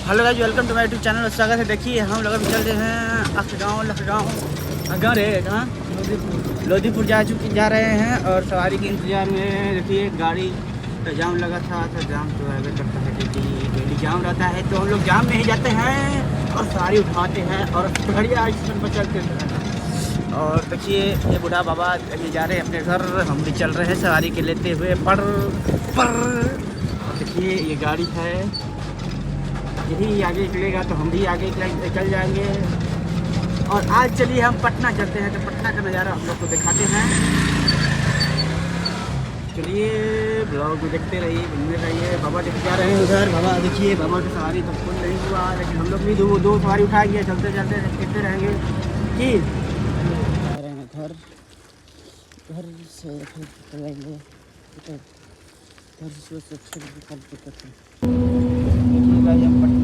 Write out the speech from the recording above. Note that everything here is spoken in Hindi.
Hello guys, welcome to my YouTube channel. स्वागत है। देखिए हम लोग अभी चल रहे हैं लखनऊ कहाँ रहे कहाँ लोधीपुर जा रहे हैं और सवारी के इंतजार में। देखिए गाड़ी का जाम लगा था तो जाम तो अगर करता है क्योंकि डेली जाम रहता है तो हम लोग जाम में ही जाते हैं और सवारी उठाते हैं और बढ़िया स्टेशन पर चलते हैं। और देखिए ये बूढ़ा बाबा अभी जा रहे हैं अपने घर, हम भी चल रहे हैं सवारी के लेते हुए पर। और देखिए ये गाड़ी है, यही आगे निकलेगा तो हम भी आगे चल जाएंगे। और आज चलिए हम पटना चलते हैं तो पटना का नज़ारा हम लोग को दिखाते हैं। चलिए ब्लॉग को देखते रहिए, घूमते रहिए। बाबा देख जा रहे हैं उधर। बाबा देखिए, बाबा की सवारी तो फुल नहीं हुआ, लेकिन हम लोग भी दो सवारी उठाएंगे, चलते चलते देखते रहेंगे कि घर घर से चलेंगे घर से कल देखिएगा। हम